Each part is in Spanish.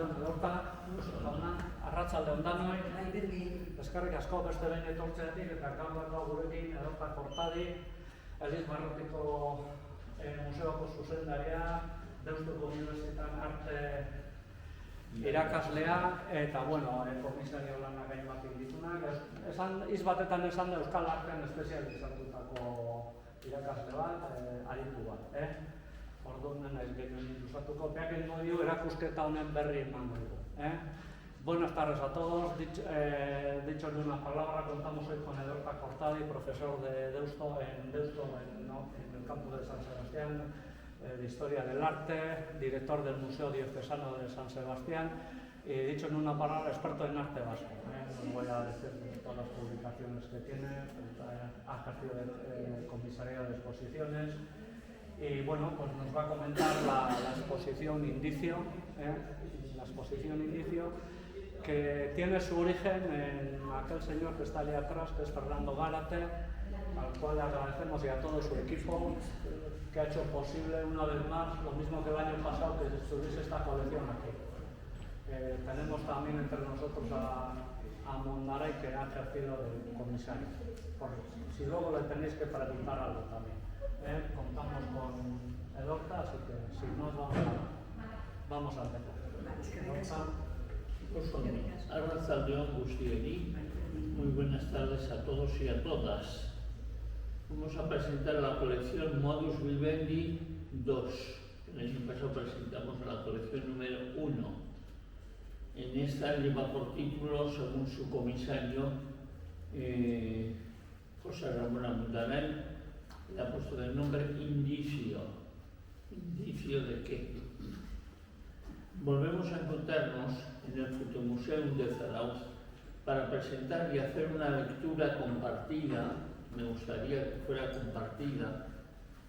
arratsaldeon edorta, arratsaldeon danoi, eskerrik asko beste behin etortzeatik eta gaur dago gurekin edorta Kortadi, Eliz Barrotiko museoko zuzendaria, Deustuko Unibertsitatean arte irakaslea eta komisario lanak hainbat ditunak. Hitz batetan esan da Euskal Artean espezializatutako irakasle bat, aritu bat. Orduan ez genuen luzatuko, beak egingo dio erakusketa honen berri emango dugu. Buenas tardes a todos. Dicho en una palabra, contamos hoy con Edorta Kortadi, profesor de Deusto en el campo de San Sebastián, de Historia del Arte, director del Museo Diocesano de San Sebastián y, dicho en una palabra, experto en arte vasco. No voy a decir todas las publicaciones que tiene, ha ejercido de comisaría de exposiciones. Y pues nos va a comentar la exposición Indicio, que tiene su origen en aquel señor que está allí atrás, que es Fernando Gárate, al cual le agradecemos y a todo su equipo que ha hecho posible una vez más, lo mismo que el año pasado, que estuviese esta colección aquí. Tenemos también entre nosotros a Mondaray, que ha ejercido de comisario. Si luego le tenéis que preguntar algo también. Contamos con Edorta, así que si no, vamos a empezar. Arratsaldeon guztioi, muy buenas tardes a todos y a todas. Vamos a presentar la colección Modus Vivendi 2. El año pasado presentamos la colección número 1. En esta lleva por título, según su comisario, José Ramón Amundaray, le ha puesto el nombre Indicio. ¿Indicio de qué? Volvemos a encontrarnos en el Fotomuseum de Zarauz para presentar y hacer una lectura compartida. Me gustaría que fuera compartida,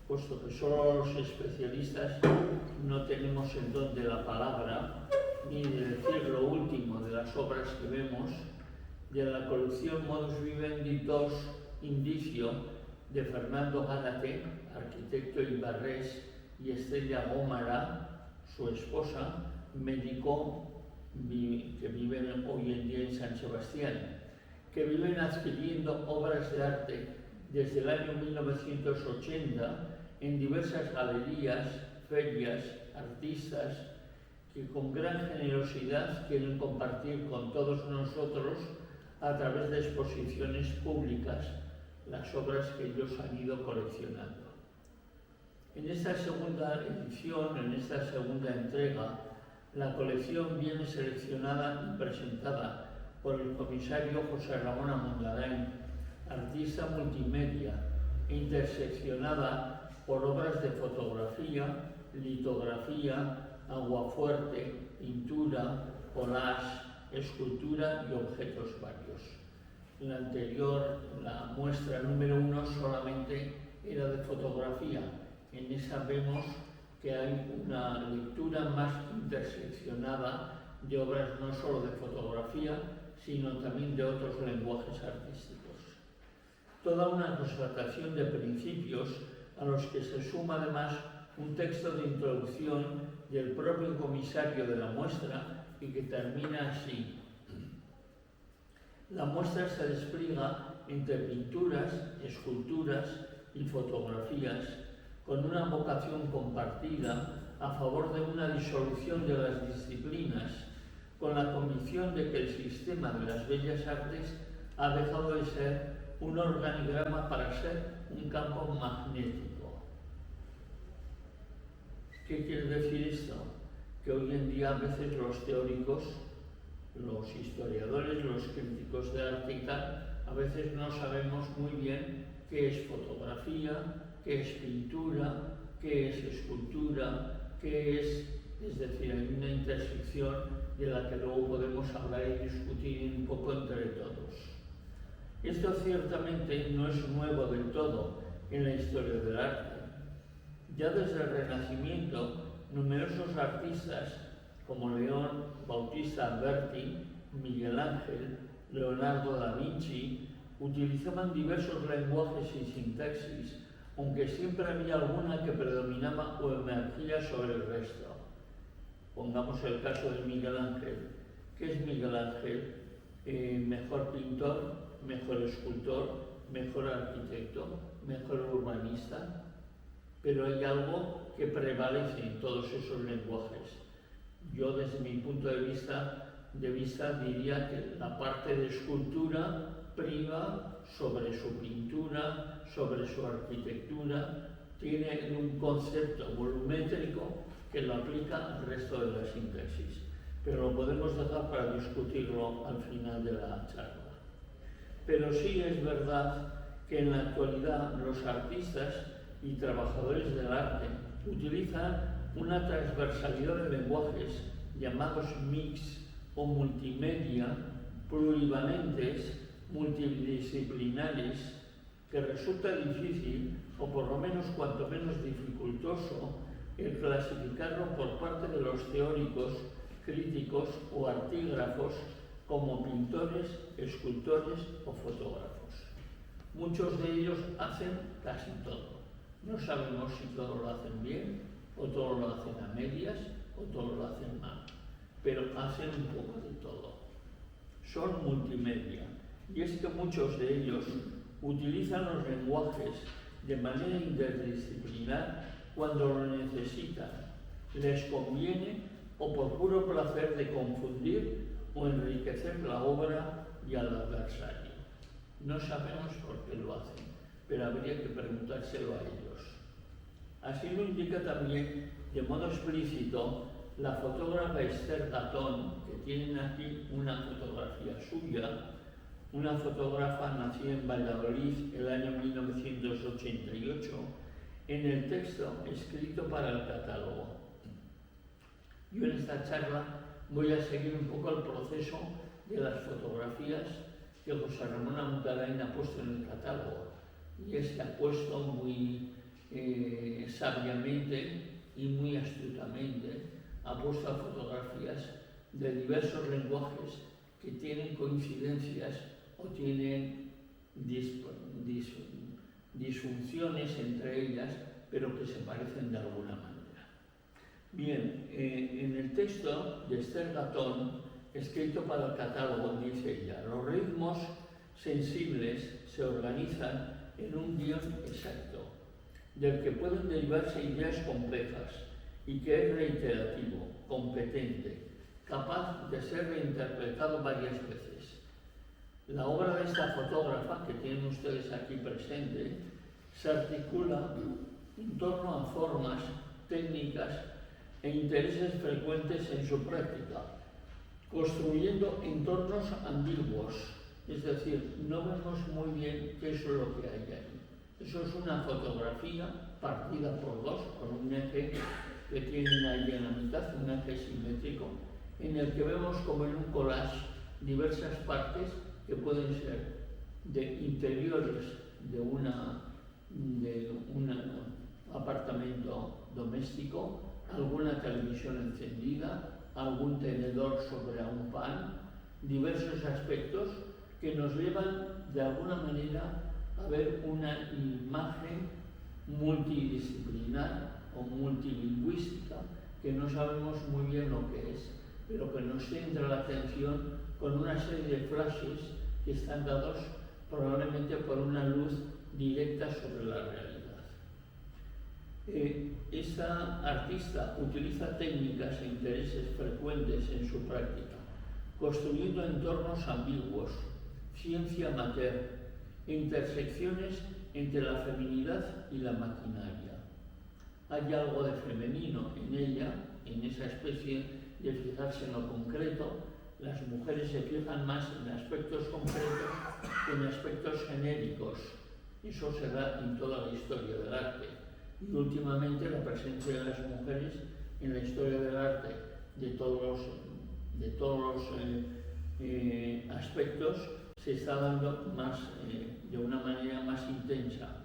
puesto que solo los especialistas no tenemos el don de la palabra, ni de decir lo último de las obras que vemos, de la colección Modus Vivendi 2 Indicio, de Fernando Gárate, arquitecto ibarrés, y Estella Gómara, su esposa, médico que viven hoy en día en San Sebastián, que viven adquiriendo obras de arte desde el año 1980 en diversas galerías, ferias, artistas, que con gran generosidad quieren compartir con todos nosotros a través de exposiciones públicas las obras que ellos han ido coleccionando. En esta segunda edición, en esta segunda entrega, la colección viene seleccionada y presentada por el comisario José Ramón Amundaray, artista multimedia, e interseccionada por obras de fotografía, litografía, aguafuerte, pintura, collage, escultura y objetos varios. La anterior, la muestra número 1, solamente era de fotografía. En esa vemos que hay una lectura más interseccionada de obras no solo de fotografía, sino también de otros lenguajes artísticos. Toda una constatación de principios a los que se suma además un texto de introducción del propio comisario de la muestra y que termina así. La muestra se despliega entre pinturas, esculturas y fotografías con una vocación compartida a favor de una disolución de las disciplinas, con la convicción de que el sistema de las bellas artes ha dejado de ser un organigrama para ser un campo magnético. ¿Qué quiere decir esto? Que hoy en día a veces los teóricos, los historiadores, los críticos de arte y tal, a veces no sabemos muy bien qué es fotografía, qué es pintura, qué es escultura, qué es decir, hay una intersección de la que luego podemos hablar y discutir un poco entre todos. Esto ciertamente no es nuevo del todo en la historia del arte. Ya desde el Renacimiento, numerosos artistas como León Bautista Alberti, Miguel Ángel, Leonardo da Vinci, utilizaban diversos lenguajes y sintaxis, aunque siempre había alguna que predominaba o emergía sobre el resto. Pongamos el caso de Miguel Ángel. ¿Qué es Miguel Ángel? Mejor pintor, mejor escultor, mejor arquitecto, mejor urbanista, pero hay algo que prevalece en todos esos lenguajes. Yo, desde mi punto de vista diría que la parte de escultura priva sobre su pintura, sobre su arquitectura, tiene un concepto volumétrico que lo aplica al resto de la síntesis, pero lo podemos dejar para discutirlo al final de la charla. Pero sí es verdad que en la actualidad los artistas y trabajadores del arte utilizan una transversalidad de lenguajes llamados mix o multimedia, plurivalentes, multidisciplinares, que resulta difícil, o por lo menos cuanto menos dificultoso, el clasificarlo por parte de los teóricos, críticos o artígrafos como pintores, escultores o fotógrafos. Muchos de ellos hacen casi todo. No sabemos si todo lo hacen bien, o todo lo hacen a medias, o todo lo hacen mal, pero hacen un poco de todo. Son multimedia, y es que muchos de ellos utilizan los lenguajes de manera interdisciplinar cuando lo necesitan, les conviene o por puro placer de confundir o enriquecer la obra y al adversario. No sabemos por qué lo hacen, pero habría que preguntárselo a ellos. Así lo indica también de modo explícito la fotógrafa Esther Gatón, que tienen aquí una fotografía suya, una fotógrafa nacida en Valladolid el año 1988, en el texto escrito para el catálogo. Yo en esta charla voy a seguir un poco el proceso de las fotografías que José Ramón Amuntalain ha puesto en el catálogo, y es que ha puesto muy sabiamente y muy astutamente, ha puesto fotografías de diversos lenguajes que tienen coincidencias o tienen disfunciones entre ellas, pero que se parecen de alguna manera. Bien, en el texto de Esther Gatón, escrito para el catálogo, dice ella: los ritmos sensibles se organizan en un guión exacto, del que pueden derivarse ideas complejas y que es reiterativo, competente, capaz de ser reinterpretado varias veces. La obra de esta fotógrafa, que tienen ustedes aquí presente, se articula en torno a formas, técnicas e intereses frecuentes en su práctica, construyendo entornos ambiguos, es decir, no vemos muy bien qué es lo que hay ahí. Eso es una fotografía partida por dos, con un eje que tienen ahí en la mitad, un eje simétrico, en el que vemos como en un collage diversas partes que pueden ser de interiores de un apartamento doméstico, alguna televisión encendida, algún tenedor sobre un pan, diversos aspectos que nos llevan de alguna manera a ver una imagen multidisciplinar o multilingüística que no sabemos muy bien lo que es, pero que nos centra la atención con una serie de flashes que están dados probablemente por una luz directa sobre la realidad. Esta artista utiliza técnicas e intereses frecuentes en su práctica, construyendo entornos ambiguos, ciencia amateur, intersecciones entre la feminidad y la maquinaria. Hay algo de femenino en ella, en esa especie de fijarse en lo concreto. Las mujeres se fijan más en aspectos concretos que en aspectos genéricos. Eso se da en toda la historia del arte. Y últimamente la presencia de las mujeres en la historia del arte de todos los aspectos se está dando más, de una manera más intensa.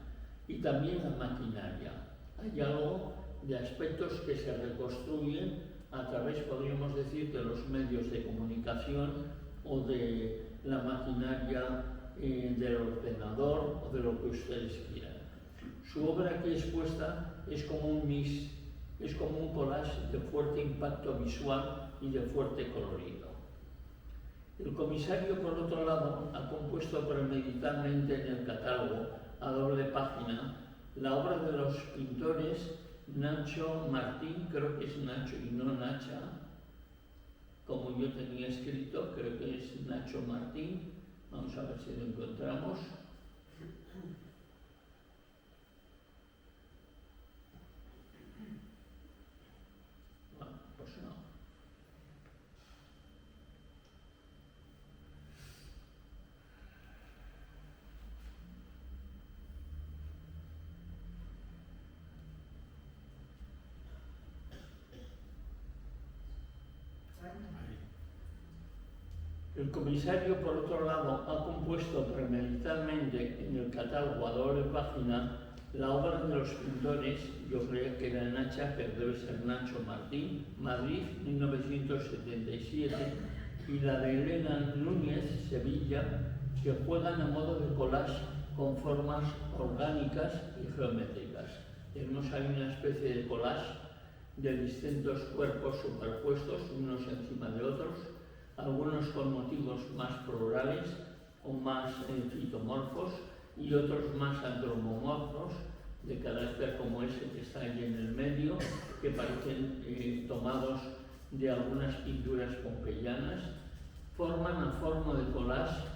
Y también la maquinaria. Hay algo de aspectos que se reconstruyen a través, podríamos decir, de los medios de comunicación o de la maquinaria del ordenador o de lo que ustedes quieran. Su obra aquí expuesta es como un mix Es como un collage de fuerte impacto visual y de fuerte colorido. El comisario, por otro lado, ha compuesto premeditadamente en el catálogo, a doble página, la obra de los pintores Nacho Martín, creo que es Nacho y no Nacha, como yo tenía escrito, creo que es Nacho Martín. Vamos a ver si lo encontramos. Bueno, pues no. El comisario, por otro lado, ha compuesto premeditadamente en el catálogo a doble página la obra de los pintores, yo creía que era Nacha, pero debe ser Nacho Martín, Madrid, 1977, y la de Elena Núñez, Sevilla, que juegan a modo de collage con formas orgánicas y geométricas. Tenemos ahí una especie de collage de distintos cuerpos superpuestos, unos encima de otros, algunos con motivos más florales o más fitomorfos y otros más antropomorfos, de carácter como ese que está ahí en el medio, que parecen tomados de algunas pinturas pompeyanas. Forman a forma de collage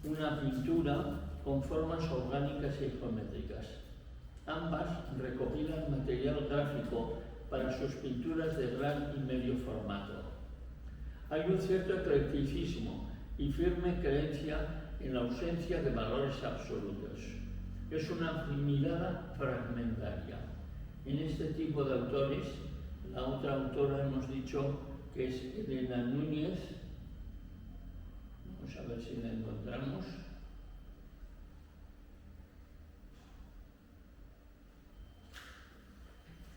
una pintura con formas orgánicas y geométricas. Ambas recopilan material gráfico para sus pinturas de gran y medio formato. Hay un cierto eclecticismo y firme creencia en la ausencia de valores absolutos. Es una mirada fragmentaria. En este tipo de autores, la otra autora hemos dicho que es Elena Núñez. Vamos a ver si la encontramos.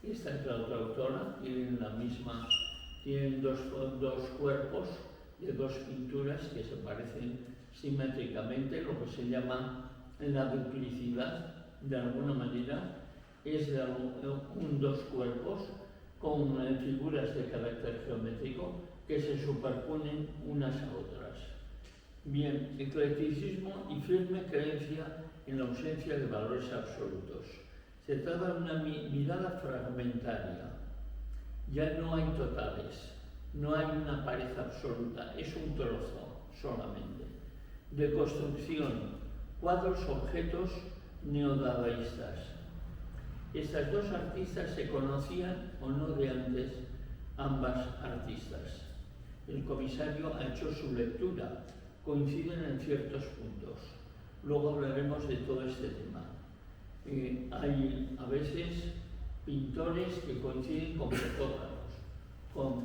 Esta es la otra autora, tienen la misma. Tienen dos cuerpos de dos pinturas que se parecen simétricamente, lo que se llama la duplicidad, de alguna manera, es dos cuerpos con figuras de carácter geométrico que se superponen unas a otras. Bien, eclecticismo y firme creencia en la ausencia de valores absolutos. Se trata de una mirada fragmentaria. Ya no hay totales, no hay una pared absoluta, es un trozo solamente. De construcción, cuadros, objetos neodadaístas. Estas dos artistas se conocían o no de antes, ambas artistas. El comisario ha hecho su lectura, coinciden en ciertos puntos. Luego hablaremos de todo este tema. Hay a veces pintores que coinciden con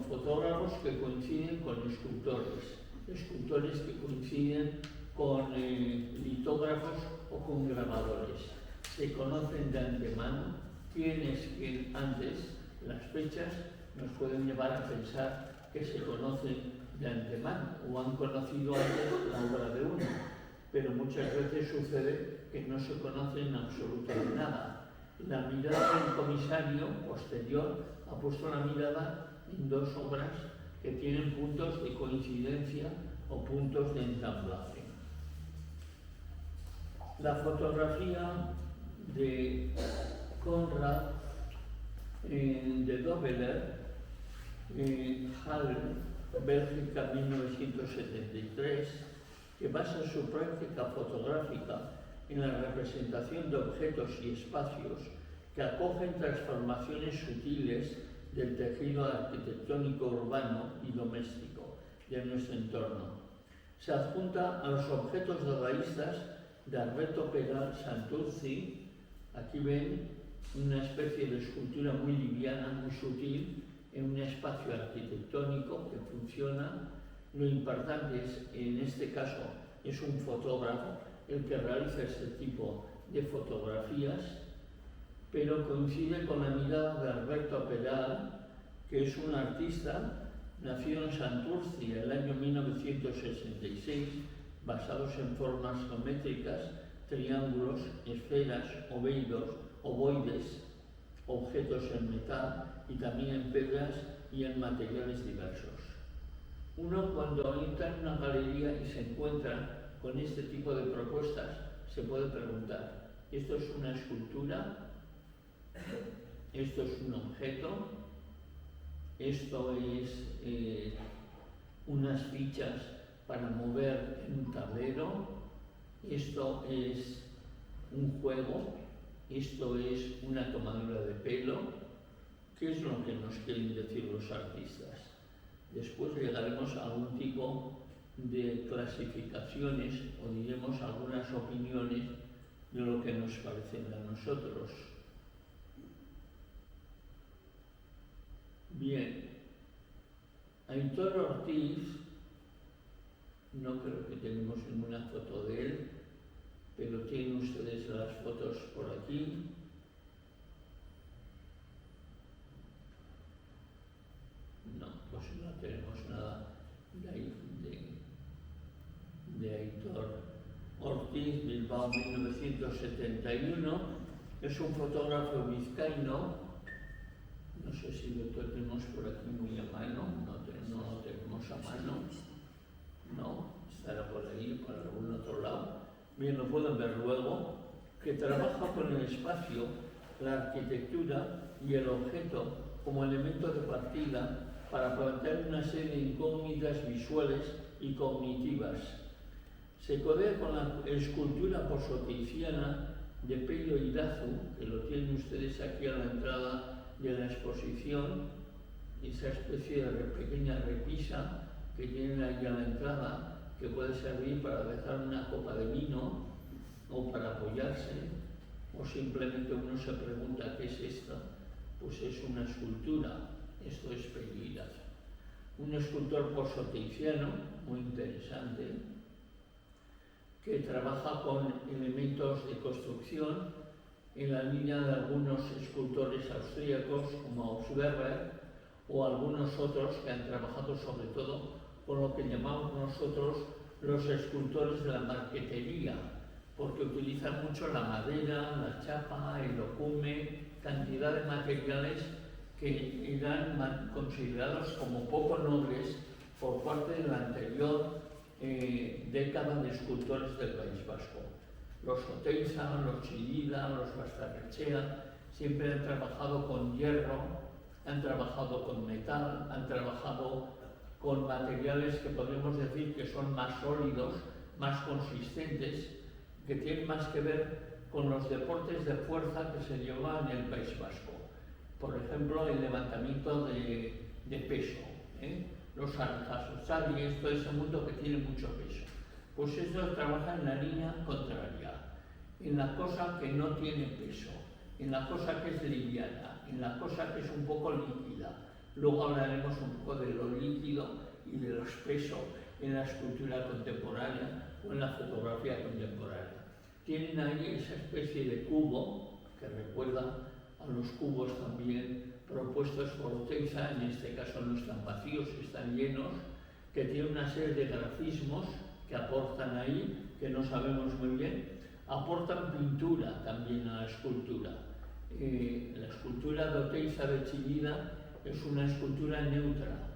fotógrafos que coinciden con escultores, escultores que coinciden con litógrafos o con grabadores. Se conocen de antemano, quienes que antes las fechas nos pueden llevar a pensar que se conocen de antemano o han conocido antes la obra de uno, pero muchas veces sucede que no se conocen absolutamente nada. La mirada del comisario posterior ha puesto la mirada en dos obras que tienen puntos de coincidencia o puntos de ensamblaje. La fotografía de Konrad de Dobeler, Halle, Bélgica, 1973, que basa su práctica fotográfica en la representación de objetos y espacios que acogen transformaciones sutiles del tejido arquitectónico urbano y doméstico de nuestro entorno. Se adjunta a los objetos dadaístas de Alberto Peral Santurzi. Aquí ven una especie de escultura muy liviana, muy sutil, en un espacio arquitectónico que funciona. Lo importante es, en este caso, es un fotógrafo el que realiza este tipo de fotografías, pero coincide con la mirada de Alberto Peral, que es un artista nacido en Santurci en el año 1966, basados en formas geométricas, triángulos, esferas, ovoides, objetos en metal y también en piedras y en materiales diversos. Uno, cuando entra en una galería y se encuentra con este tipo de propuestas, se puede preguntar: ¿esto es una escultura? ¿Esto es un objeto? ¿Esto es unas fichas para mover en un tablero? ¿Esto es un juego? ¿Esto es una tomadura de pelo? ¿Qué es lo que nos quieren decir los artistas? Después llegaremos a un tipo de clasificaciones o diremos algunas opiniones de lo que nos parecen a nosotros. Bien, Aitor Ortiz, no creo que tenemos ninguna foto de él, pero tienen ustedes las fotos por aquí. No, pues no tenemos nada de Aitor Ortiz, Bilbao 1971. Es un fotógrafo vizcaíno. No sé si lo tenemos por aquí muy a mano, no lo tenemos a mano. No, estará por ahí, por algún otro lado. Bien, lo pueden ver luego, que trabaja con el espacio, la arquitectura y el objeto como elemento de partida para plantear una serie de incógnitas visuales y cognitivas. Se codea con la escultura posoteiciana de Pello Irazu, que lo tienen ustedes aquí a la entrada de la exposición, esa especie de pequeña repisa que tienen ahí a la entrada, que puede servir para dejar una copa de vino o para apoyarse, o simplemente uno se pregunta ¿qué es esto? Pues es una escultura, esto es Pello Irazu. Un escultor posoteiciano muy interesante, que trabaja con elementos de construcción en la línea de algunos escultores austríacos como Ausberger o algunos otros que han trabajado sobre todo con lo que llamamos nosotros los escultores de la marquetería, porque utilizan mucho la madera, la chapa, el ocume, cantidad de materiales que eran considerados como poco nobles por parte de la anterior década de escultores del País Vasco. Los Oteiza, los Chillida, los Bastarrechea siempre han trabajado con hierro, han trabajado con metal, han trabajado con materiales que podemos decir que son más sólidos, más consistentes, que tienen más que ver con los deportes de fuerza que se llevan en el País Vasco. Por ejemplo, el levantamiento de peso, los arcazos, y todo ese mundo que tiene mucho peso. Pues eso trabaja en la línea contraria, en la cosa que no tiene peso, en la cosa que es liviana, en la cosa que es un poco líquida. Luego hablaremos un poco de lo líquido y de los pesos en la escultura contemporánea o en la fotografía contemporánea. Tienen ahí esa especie de cubo que recuerda a los cubos también propuestos por Oteiza, en este caso no están vacíos, están llenos, que tienen una serie de grafismos que aportan ahí, que no sabemos muy bien, aportan pintura también a la escultura. La escultura de Oteiza de Chillida es una escultura neutra.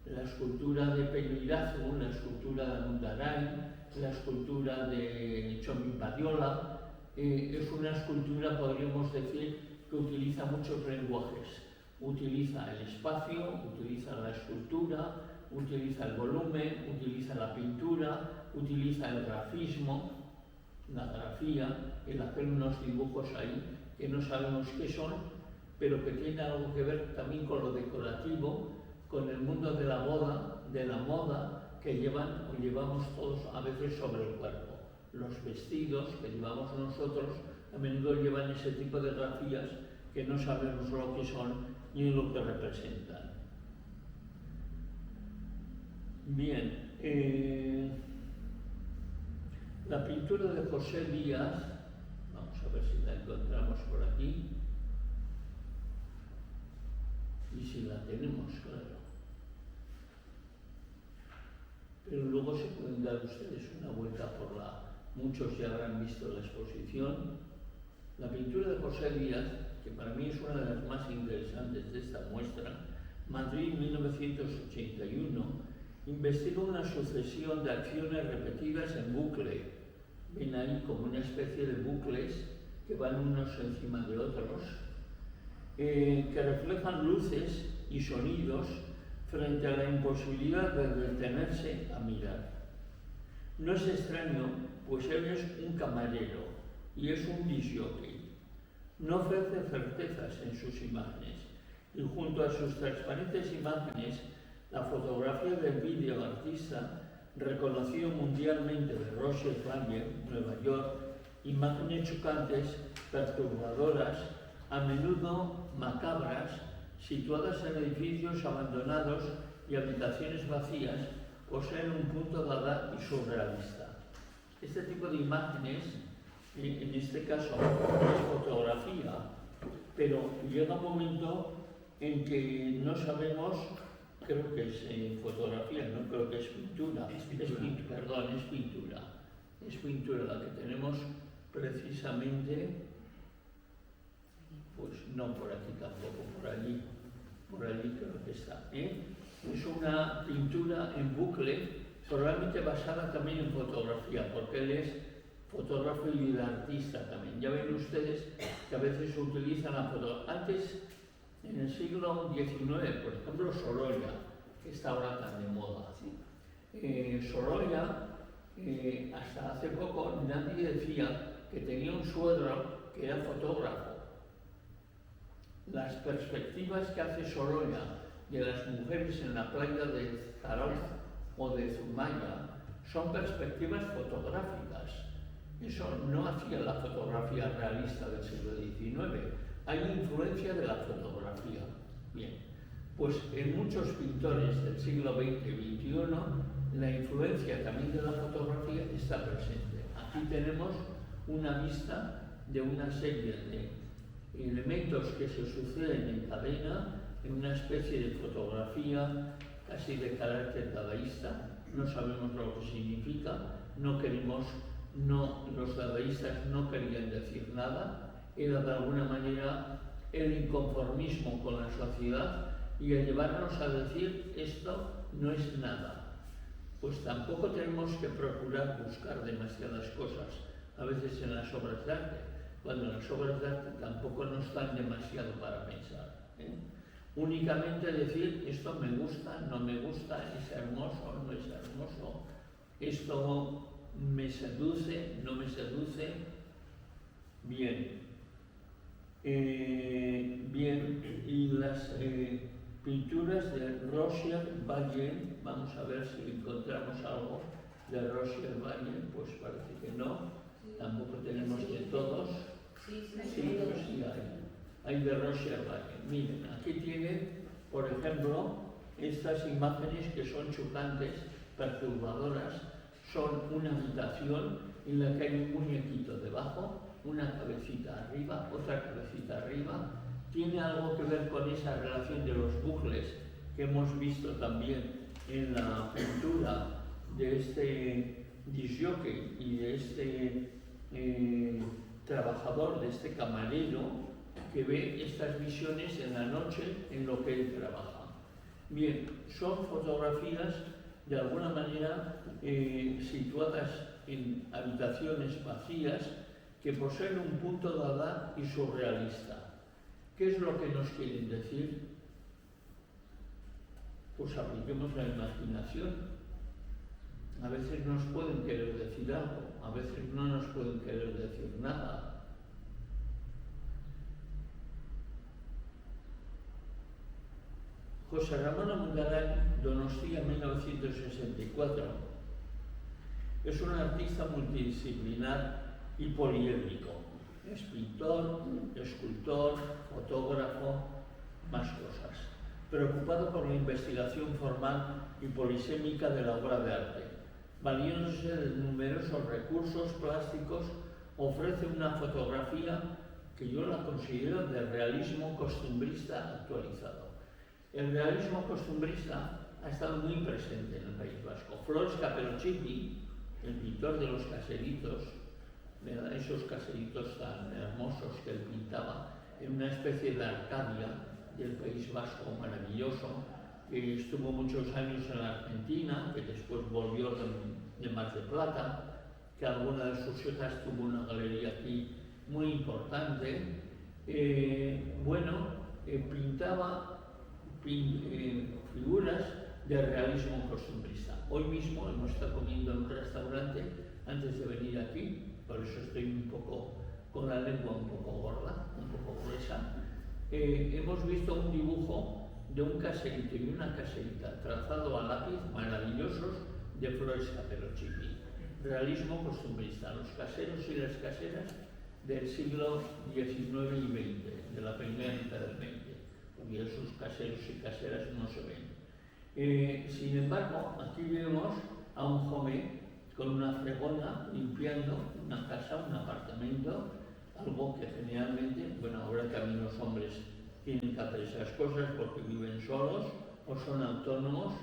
La escultura de Pello Irazu, la escultura de Mundarain, la escultura de Txomin Badiola, es una escultura, podríamos decir, que utiliza muchos lenguajes. Utiliza el espacio, utiliza la escultura, utiliza el volumen, utiliza la pintura, utiliza el grafismo, la grafía, el hacer unos dibujos ahí que no sabemos qué son, pero que tienen algo que ver también con lo decorativo, con el mundo de la boda, de la moda que llevan o llevamos todos a veces sobre el cuerpo. Los vestidos que llevamos nosotros a menudo llevan ese tipo de grafías que no sabemos lo que son ni lo que representan. Bien, la pintura de José Díaz, vamos a ver si la encontramos por aquí, y si la tenemos, claro. Pero luego se pueden dar ustedes una vuelta por muchos ya habrán visto la exposición. La pintura de José Díaz que para mí es una de las más interesantes de esta muestra, Madrid 1981, investiga una sucesión de acciones repetidas en bucle. Ven ahí como una especie de bucles que van unos encima de otros, que reflejan luces y sonidos frente a la imposibilidad de detenerse a mirar. No es extraño, pues él es un camarero y es un disjockey. No ofrece certezas en sus imágenes y junto a sus transparentes imágenes, la fotografía del videoartista reconocido mundialmente de Roger Valle, Nueva York, imágenes chocantes, perturbadoras, a menudo macabras, situadas en edificios abandonados y habitaciones vacías, poseen un punto dada y surrealista. Este tipo de imágenes, en este caso es fotografía, pero llega un momento en que no sabemos, creo que es fotografía, no creo que es pintura. Es pintura. Es pintura la que tenemos precisamente, pues no por aquí tampoco, por allí creo que está. Es una pintura en bucle, probablemente basada también en fotografía, porque él es fotógrafo y artista también. Ya ven ustedes que a veces se utiliza la fotografía. Antes, en el siglo XIX, por ejemplo, Sorolla, que está ahora tan de moda. Sorolla, hasta hace poco nadie decía que tenía un suegro que era fotógrafo. Las perspectivas que hace Sorolla de las mujeres en la playa de Zarauz o de Zumaya son perspectivas fotográficas. Eso no hacía la fotografía realista del siglo XIX. Hay influencia de la fotografía. Bien, pues en muchos pintores del siglo XX y XXI la influencia también de la fotografía está presente. Aquí tenemos una vista de una serie de elementos que se suceden en cadena, en una especie de fotografía casi de carácter dadaísta. No sabemos lo que significa, los dadaístas no querían decir nada, era de alguna manera el inconformismo con la sociedad y el llevarnos a decir esto no es nada. Pues tampoco tenemos que procurar buscar demasiadas cosas, a veces en las obras de arte, cuando las obras de arte tampoco nos dan demasiado para pensar. Únicamente decir esto me gusta, no me gusta, es hermoso, no es hermoso, esto me seduce, no me seduce. Bien. Y las pinturas de Roger Valle, vamos a ver si encontramos algo de Roger Valle, pues parece que no, tampoco tenemos de todos. Sí, pero sí hay de Roger Valle. Miren, aquí tienen, por ejemplo, estas imágenes que son chocantes, perturbadoras, son una habitación en la que hay un muñequito debajo, una cabecita arriba, otra cabecita arriba. Tiene algo que ver con esa relación de los bucles que hemos visto también en la pintura de este disjockey y de este trabajador, de este camarero que ve estas visiones en la noche en lo que él trabaja. Bien, son fotografías de alguna manera situadas en habitaciones vacías que poseen un punto dada y surrealista. ¿Qué es lo que nos quieren decir? Pues apliquemos la imaginación. A veces nos pueden querer decir algo, a veces no nos pueden querer decir nada. José Ramón Amungaray, Donostia 1964, es un artista multidisciplinar y poliédrico. Es pintor, escultor, fotógrafo, más cosas. Preocupado por la investigación formal y polisémica de la obra de arte. Valiéndose de numerosos recursos plásticos, ofrece una fotografía que yo la considero de realismo costumbrista actualizado. El realismo costumbrista ha estado muy presente en el País Vasco. Flores Caperucini, el pintor de los caseritos, esos caseritos tan hermosos que él pintaba, en una especie de Arcadia del País Vasco maravilloso, que estuvo muchos años en la Argentina, que después volvió de Mar del Plata, que alguna de sus hijas tuvo una galería aquí muy importante. Pintaba figuras de realismo costumbrista. Hoy mismo hemos estado comiendo en un restaurante antes de venir aquí, por eso estoy un poco con la lengua un poco gorda, un poco gruesa. Hemos visto un dibujo de un caserito y una caserita trazado a lápiz, maravillosos, de Flores Caperucci. Realismo costumbrista, los caseros y las caseras del siglo XIX y XX, de la primera mitad del XX, porque esos caseros y caseras no se ven. Sin embargo, aquí vemos a un joven con una fregona limpiando una casa, un apartamento, algo que generalmente, bueno, ahora también los hombres tienen que hacer esas cosas porque viven solos o son autónomos.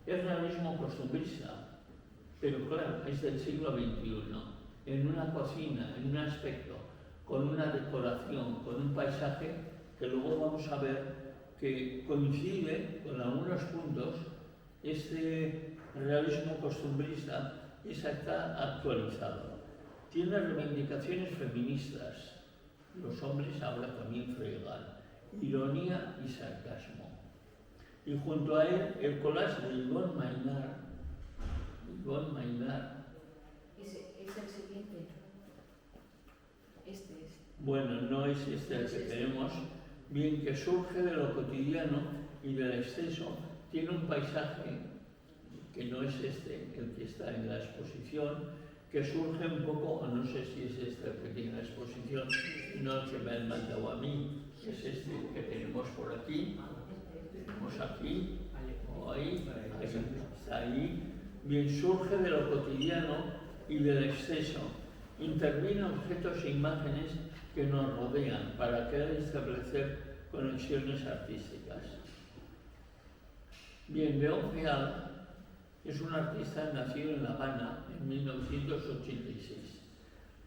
Es realismo costumbrista, pero claro, es del siglo XXI, en una cocina, en un aspecto, con una decoración, con un paisaje que luego vamos a ver que coincide con algunos puntos. Este realismo costumbrista está actualizado. Tiene reivindicaciones feministas, los hombres ahora también fregan, ironía y sarcasmo. Y junto a él, el collage de Yvonne Maynard. Es el siguiente. Este es. Bueno, no es este el que tenemos, bien que surge de lo cotidiano y del exceso, tiene un paisaje que no es este, el que está en la exposición, que surge un poco, o no sé si es este el que tiene la exposición, no el que me han mandado a mí, es este que tenemos por aquí, tenemos aquí, o ahí, está ahí. Bien, surge de lo cotidiano y del exceso, interviene objetos e imágenes que nos rodean para querer establecer conexiones artísticas. Bien, León Feal es un artista nacido en La Habana en 1986,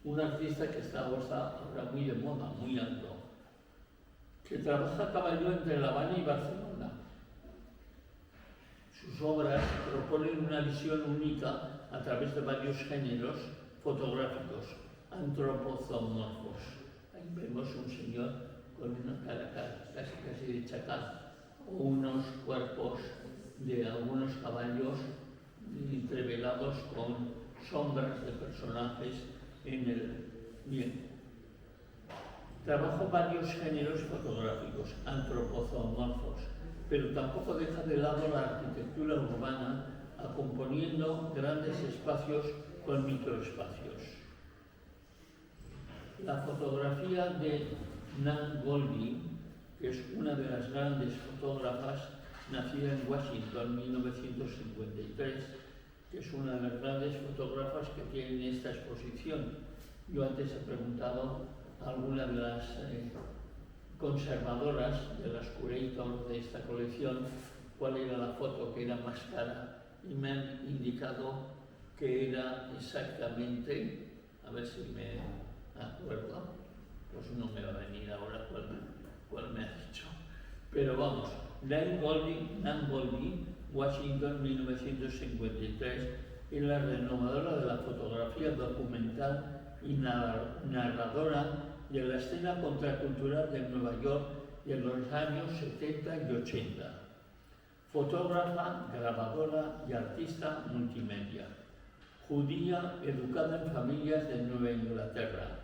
un artista que está ahora muy de moda, muy alto, que trabaja a caballo entre La Habana y Barcelona. Sus obras proponen una visión única a través de varios géneros fotográficos antropozomorfos. Ahí vemos un señor con una cara casi de chacal, o unos cuerpos de algunos caballos entrevelados con sombras de personajes en el bien. Trabajo varios géneros fotográficos antropozomorfos, pero tampoco deja de lado la arquitectura urbana, acomponiendo grandes espacios con microespacios. La fotografía de Nan Goldin, que es una de las grandes fotógrafas, nacida en Washington en 1953, que es una de las grandes fotógrafas que tiene esta exposición. Yo antes he preguntado a alguna de las conservadoras, de las curators de esta colección, cuál era la foto que era más cara, y me han indicado que era exactamente, a ver si me acuerdo, pues no me va a venir ahora cuál me ha dicho, pero vamos, Nan Goldin, Washington 1953, es la renovadora de la fotografía documental y narradora de la escena contracultural de Nueva York de los años 70 y 80. Fotógrafa, grabadora y artista multimedia. Judía educada en familias de Nueva Inglaterra.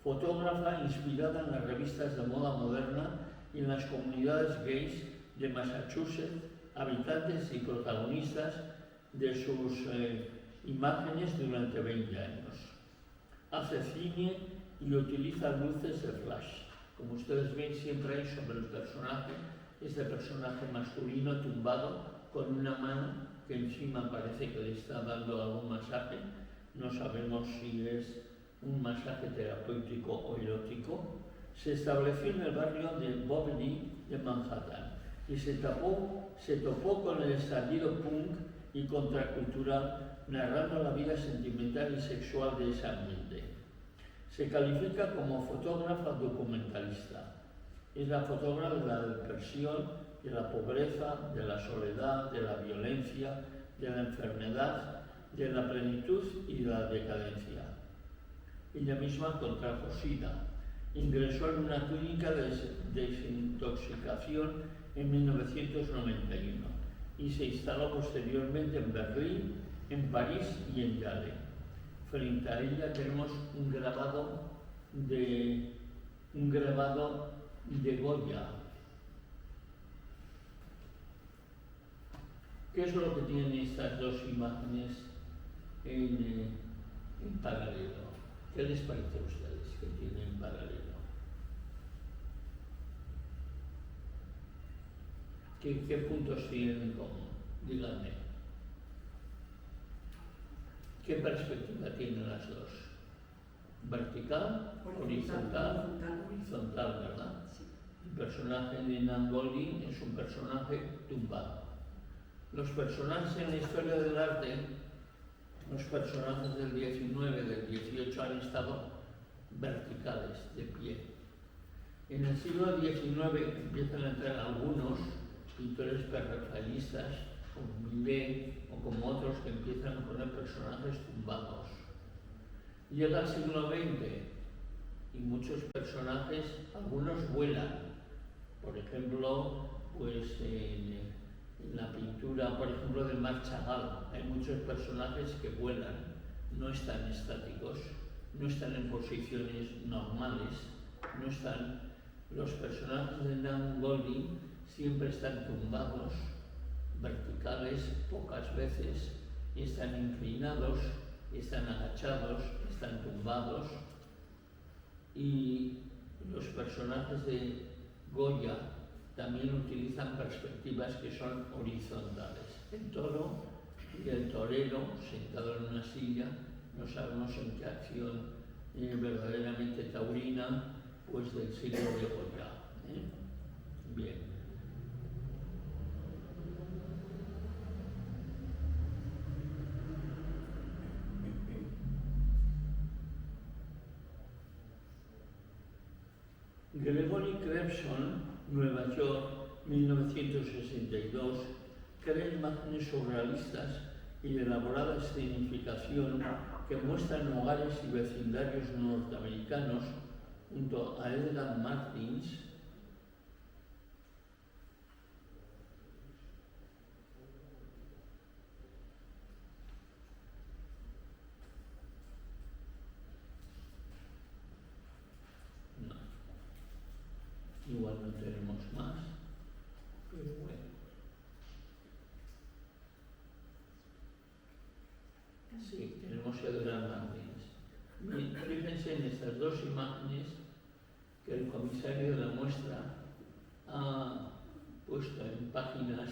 Fotógrafa inspirada en las revistas de moda moderna y en las comunidades gays de Massachusetts, habitantes y protagonistas de sus imágenes durante 20 años. Hace cine y utiliza luces de flash. Como ustedes ven, siempre hay sobre el personaje, este personaje masculino tumbado con una mano que encima parece que le está dando algún masaje. No sabemos si es un masaje terapéutico o erótico. Se estableció en el barrio de Bobby de Manhattan y se topó con el estallido punk y contracultural, narrando la vida sentimental y sexual de ese ambiente. Se califica como fotógrafa documentalista. Es la fotógrafa de la depresión, de la pobreza, de la soledad, de la violencia, de la enfermedad, de la plenitud y de la decadencia. Ella misma contrajo SIDA. Ingresó en una clínica de desintoxicación en 1991 y se instaló posteriormente en Berlín, en París y en Yale. Frente a ella tenemos un grabado de Goya. ¿Qué es lo que tienen estas dos imágenes en paralelo? ¿Qué les parece a ustedes que tienen en paralelo? ¿Qué puntos tienen en común? Díganme. ¿Qué perspectiva tienen las dos? ¿Vertical? ¿Horizontal? Horizontal, ¿verdad? Sí. El personaje de Nan Goldin es un personaje tumbado. Los personajes en la historia del arte, los personajes del 19, del 18 han estado verticales, de pie. En el siglo XIX empiezan a entrar algunos pintores prerrafaelistas, como Millet o como otros, que empiezan a poner personajes tumbados. Llega el siglo XX y muchos personajes, algunos vuelan. Por ejemplo, pues en la pintura, por ejemplo, de Marc Chagall, hay muchos personajes que vuelan, no están estáticos, no están en posiciones normales, no están. Los personajes de Nan Goldin siempre están tumbados, verticales, pocas veces, están inclinados, están agachados, están tumbados. Y los personajes de Goya también utilizan perspectivas que son horizontales. El toro y el torero, sentado en una silla, no sabemos en qué acción verdaderamente taurina, pues del siglo de Goya. Bien. Gregory Crewdson, Nueva York, 1962, crea imágenes surrealistas y de elaborada escenificación que muestran hogares y vecindarios norteamericanos junto a Edgar Martins, igual no tenemos más, pero bueno. Sí, tenemos Edgar Martins. Fíjense en estas dos imágenes que el comisario de la muestra ha puesto en páginas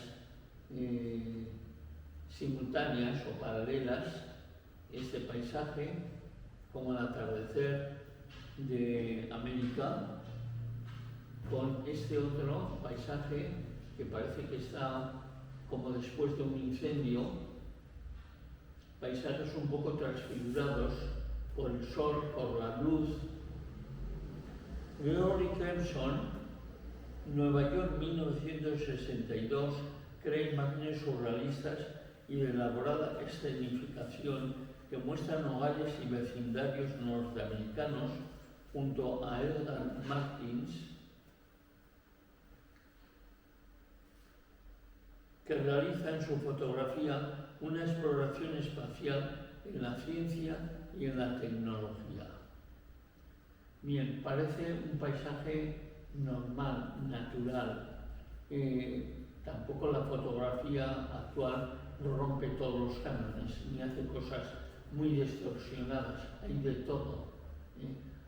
simultáneas o paralelas este paisaje como el atardecer de América con este otro paisaje que parece que está como después de un incendio, paisajes un poco transfigurados por el sol, por la luz. Gregory Crewdson, Nueva York, 1962, crea imágenes surrealistas y de elaborada escenificación que muestran hogares y vecindarios norteamericanos junto a Edgar Martins, que realiza en su fotografía una exploración espacial en la ciencia y en la tecnología. Bien, parece un paisaje normal, natural. Tampoco la fotografía actual rompe todos los cánones ni hace cosas muy distorsionadas, hay de todo.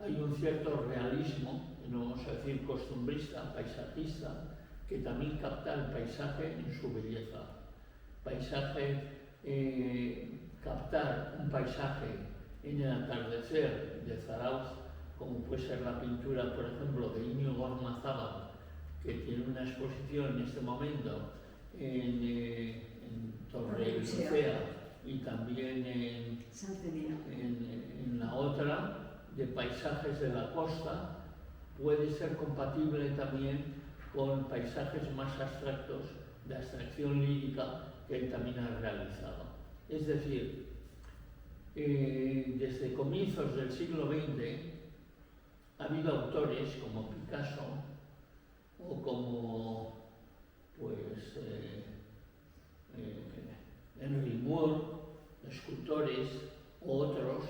Hay un cierto realismo, no vamos a decir costumbrista, paisajista, que también capta el paisaje en su belleza. Captar un paisaje en el atardecer de Zarauz, como puede ser la pintura, por ejemplo, de Íñigo Ormazábal, que tiene una exposición en este momento en Torrelucea y también en la otra, de paisajes de la costa, puede ser compatible también con paisajes más abstractos de abstracción lírica que él también ha realizado. Es decir, desde comienzos del siglo XX ha habido autores como Picasso o como Henry Moore, escultores u otros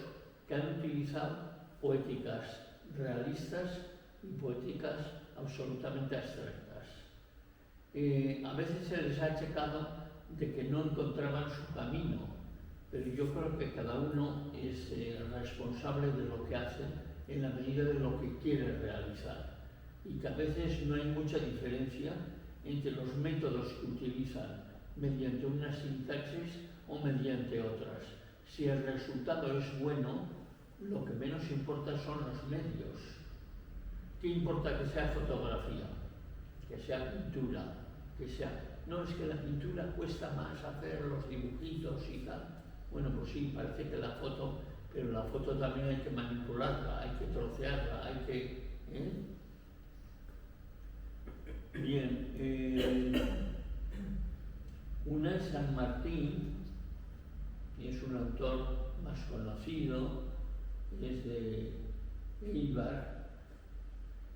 que han utilizado poéticas realistas y poéticas absolutamente abstractas. A veces se les ha achacado de que no encontraban su camino, pero yo creo que cada uno es responsable de lo que hace en la medida de lo que quiere realizar, y que a veces no hay mucha diferencia entre los métodos que utilizan mediante una sintaxis o mediante otras. Si el resultado es bueno, lo que menos importa son los medios. ¿Qué importa que sea fotografía? Que sea pintura, que sea... No, es que la pintura cuesta más hacer los dibujitos y tal. Bueno, pues sí, parece que la foto, pero la foto también hay que manipularla, hay que trocearla, hay que... Bien, una es San Martín, que es un autor más conocido, es de Eibar,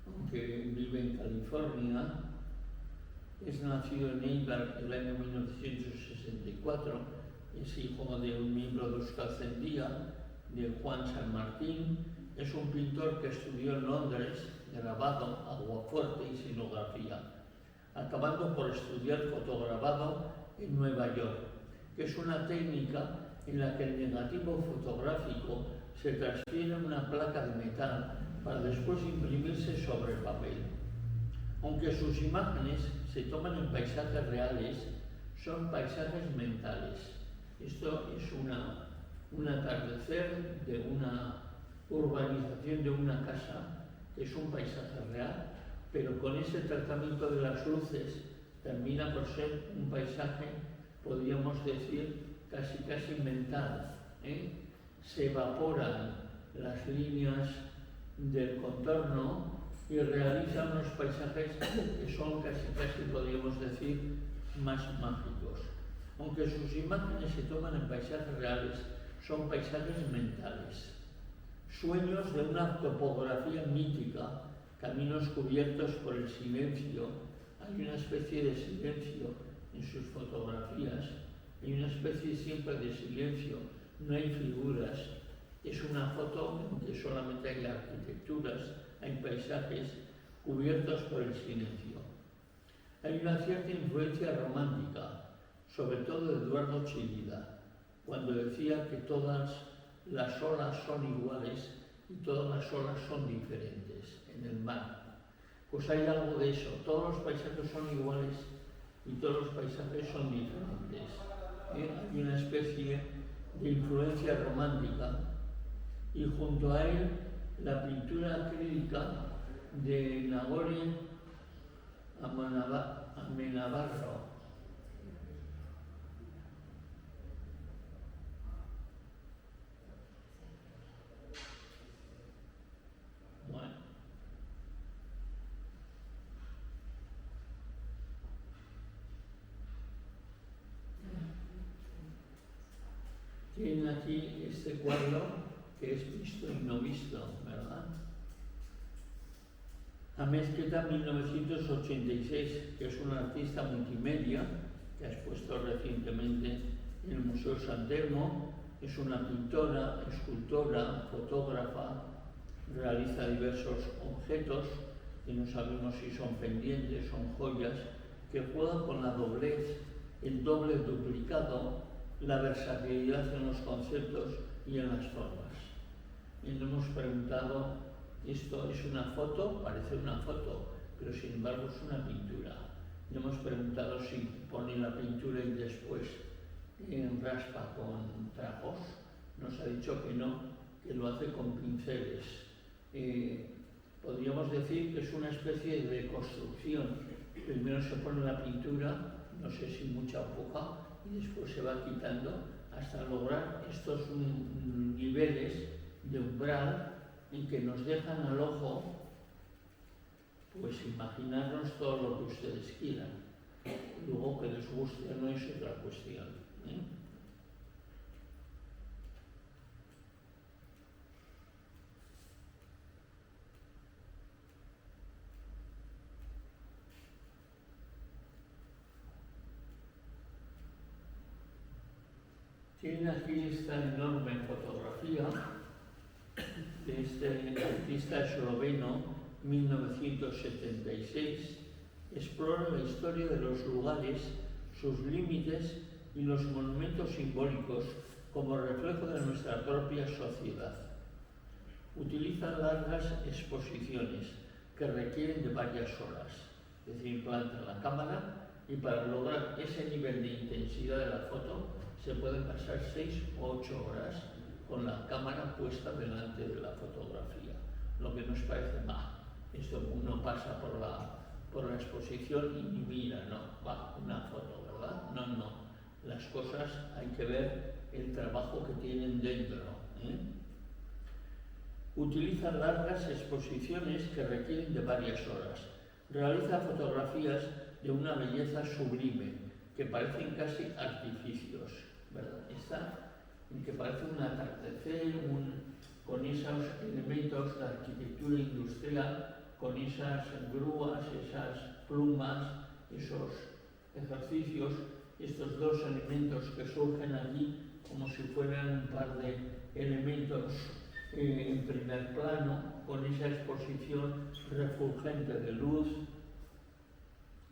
aunque vive en California. Es nacido en Eibar en el año 1964, es hijo de un miembro de Euskaltzaindia, de Juan San Martín. Es un pintor que estudió en Londres grabado, aguafuerte y xilografía, acabando por estudiar fotograbado en Nueva York, que es una técnica en la que el negativo fotográfico se transfiere a una placa de metal para después imprimirse sobre papel. Aunque sus imágenes se toman en paisajes reales, son paisajes mentales. Esto es un atardecer de una urbanización de una casa, que es un paisaje real, pero con ese tratamiento de las luces termina por ser un paisaje, podríamos decir, casi mental. Se evaporan las líneas del contorno y realiza unos paisajes que son casi podríamos decir, más mágicos. Aunque sus imágenes se toman en paisajes reales, son paisajes mentales. Sueños de una topografía mítica, caminos cubiertos por el silencio. Hay una especie de silencio en sus fotografías, hay una especie siempre de silencio, no hay figuras. Es una foto en que solamente hay arquitecturas, hay paisajes cubiertos por el silencio. Hay una cierta influencia romántica, sobre todo de Eduardo Chillida, cuando decía que todas las olas son iguales y todas las olas son diferentes en el mar. Pues hay algo de eso, todos los paisajes son iguales y todos los paisajes son diferentes. Hay una especie de influencia romántica, y junto a él la pintura acrílica de Nagore Amenabarro. Bueno. Tienen aquí este cuadro que es visto y no visto, ¿verdad? Amezqueta 1986, que es una artista multimedia que ha expuesto recientemente en el Museo San Telmo. Es una pintora, escultora, fotógrafa, realiza diversos objetos que no sabemos si son pendientes, son joyas, que juegan con la doblez, el doble duplicado, la versatilidad en los conceptos y en las formas. Y nos hemos preguntado, esto es una foto, parece una foto, pero sin embargo es una pintura. Le hemos preguntado si pone la pintura y después raspa con trapos. Nos ha dicho que no, que lo hace con pinceles. Podríamos decir que es una especie de construcción. Primero se pone la pintura, no sé si mucha o poca, y después se va quitando hasta lograr estos niveles de umbral en que nos dejan al ojo pues imaginarnos todo lo que ustedes quieran. Luego que les guste o no es otra cuestión, ¿eh? Tienen aquí esta enorme fotografía de este artista esloveno, 1976. Explora la historia de los lugares, sus límites y los monumentos simbólicos como reflejo de nuestra propia sociedad. Utiliza largas exposiciones que requieren de varias horas, es decir, planta la cámara y para lograr ese nivel de intensidad de la foto se pueden pasar 6 o 8 horas con la cámara puesta delante de la fotografía, lo que nos parece, esto uno pasa por la exposición y ni mira, no, una foto, ¿verdad? No, las cosas hay que ver el trabajo que tienen dentro, ¿eh? Utiliza largas exposiciones que requieren de varias horas. Realiza fotografías de una belleza sublime, que parecen casi artificios, ¿verdad? Esta, que parece un atardecer, con esos elementos de arquitectura industrial, con esas grúas, esas plumas, esos ejercicios, estos dos elementos que surgen allí como si fueran un par de elementos en primer plano, con esa exposición refulgente de luz.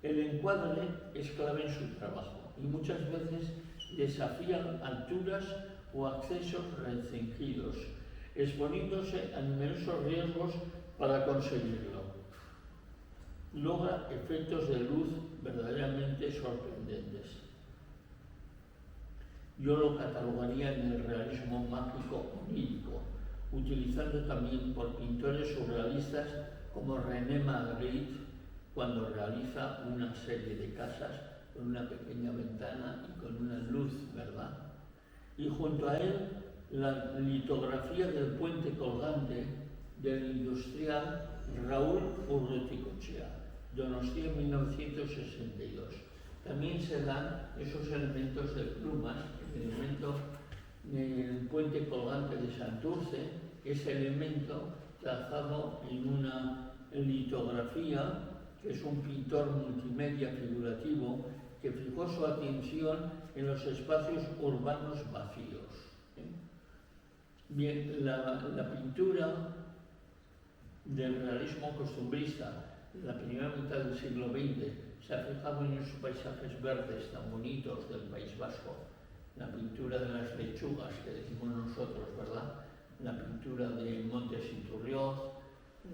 El encuadre es clave en su trabajo y muchas veces desafía alturas o accesos restringidos, exponiéndose a numerosos riesgos para conseguirlo. Logra efectos de luz verdaderamente sorprendentes. Yo lo catalogaría en el realismo mágico onírico, utilizando también por pintores surrealistas como René Magritte, cuando realiza una serie de casas con una pequeña ventana y con una luz, ¿verdad? Y junto a él, la litografía del puente colgante del industrial Raúl Urruticoechea, Donostia 1962. También se dan esos elementos de plumas, el elemento del puente colgante de Santurce, ese elemento trazado en una litografía, que es un pintor multimedia figurativo que fijó su atención en los espacios urbanos vacíos. Bien, la pintura del realismo costumbrista en la primera mitad del siglo XX se ha fijado en esos paisajes verdes tan bonitos del País Vasco, la pintura de las lechugas que decimos nosotros, ¿verdad? La pintura de Montes Iturrioz,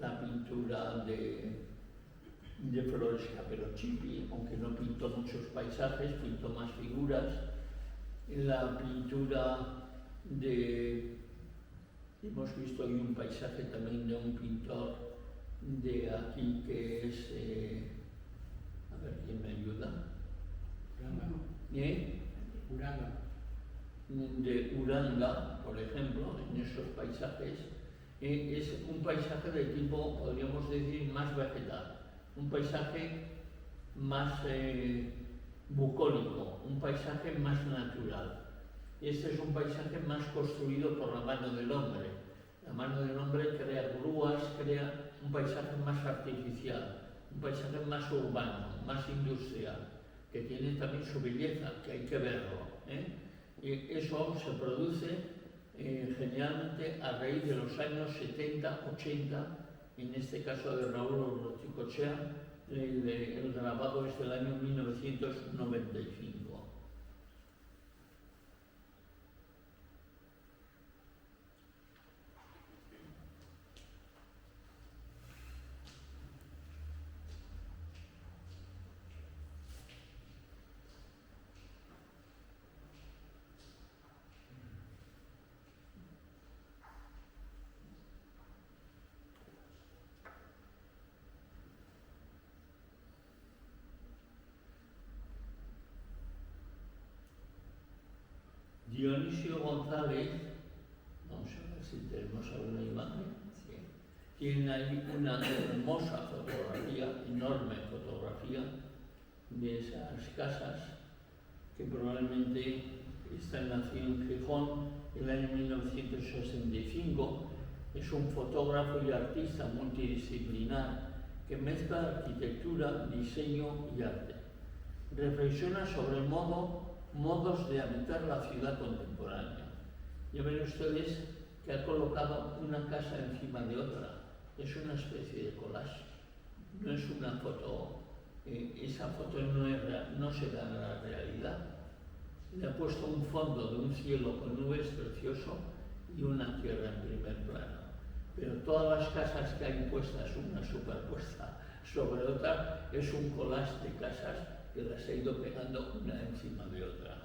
la pintura de Flores Caperucci, aunque no pintó muchos paisajes, pintó más figuras, la pintura de... Hemos visto hoy un paisaje también de un pintor de aquí que es... a ver, ¿quién me ayuda? Uranga. De Uranga, por ejemplo, en esos paisajes, es un paisaje de tipo, podríamos decir, más vegetal, un paisaje más bucólico, un paisaje más natural. Este es un paisaje más construido por la mano del hombre. La mano del hombre crea grúas, crea un paisaje más artificial, un paisaje más urbano, más industrial, que tiene también su belleza, que hay que verlo, ¿eh? Y eso se produce generalmente a raíz de los años 70, 80, en este caso de Raúl Urruticoechea, el grabado es del año 1995. Dionisio González, vamos a ver si tenemos alguna imagen, sí. Tienen ahí una hermosa fotografía, enorme fotografía de esas casas, que probablemente esta nació en Gijón en el año 1965. Es un fotógrafo y artista multidisciplinar que mezcla arquitectura, diseño y arte. Reflexiona sobre modos de habitar la ciudad contemporánea. Ya ven ustedes que ha colocado una casa encima de otra. Es una especie de collage. No es una foto, esa foto no se da en la realidad. Le ha puesto un fondo de un cielo con nubes precioso y una tierra en primer plano. Pero todas las casas que hay puestas, una superpuesta sobre otra, es un collage de casas que las ha ido pegando una encima de otra.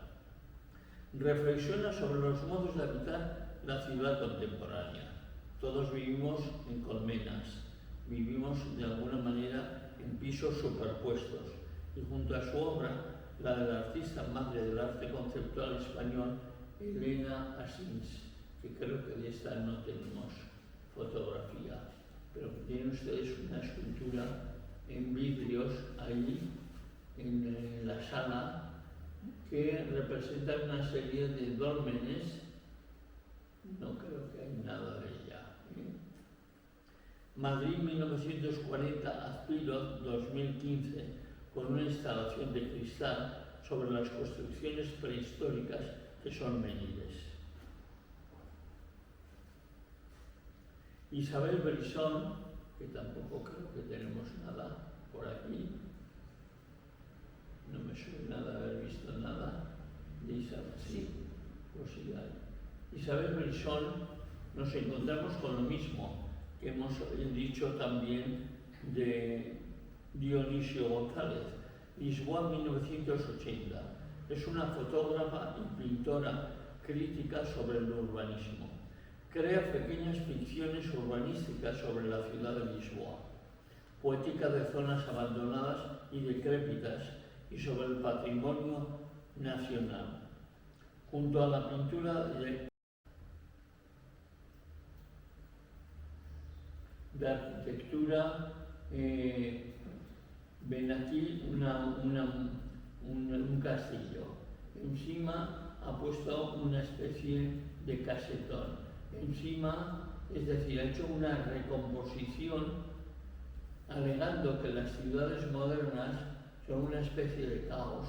Reflexiona sobre los modos de habitar la ciudad contemporánea. Todos vivimos en colmenas, vivimos de alguna manera en pisos superpuestos, y junto a su obra, la del artista madre del arte conceptual español, Elena Asins, que creo que de esta no tenemos fotografía, pero tienen ustedes una escultura en vidrios ahí en la sala que representa una serie de dólmenes. No creo que hay nada de ella. Madrid 1940, Azpilot 2015, con una instalación de cristal sobre las construcciones prehistóricas que son Menides. Isabel Brisson, que tampoco creo que tenemos nada por aquí, no me suena de haber visto nada de Isabel. Sí, pues sí hay. Isabel Brisson, nos encontramos con lo mismo que hemos dicho también de Dionisio González. Lisboa 1980. Es una fotógrafa y pintora crítica sobre el urbanismo. Crea pequeñas ficciones urbanísticas sobre la ciudad de Lisboa, poética de zonas abandonadas y decrépitas y sobre el patrimonio nacional. Junto a la pintura de arquitectura, ven aquí un castillo. Encima ha puesto una especie de casetón. Encima, es decir, ha hecho una recomposición alegando que las ciudades modernas son una especie de caos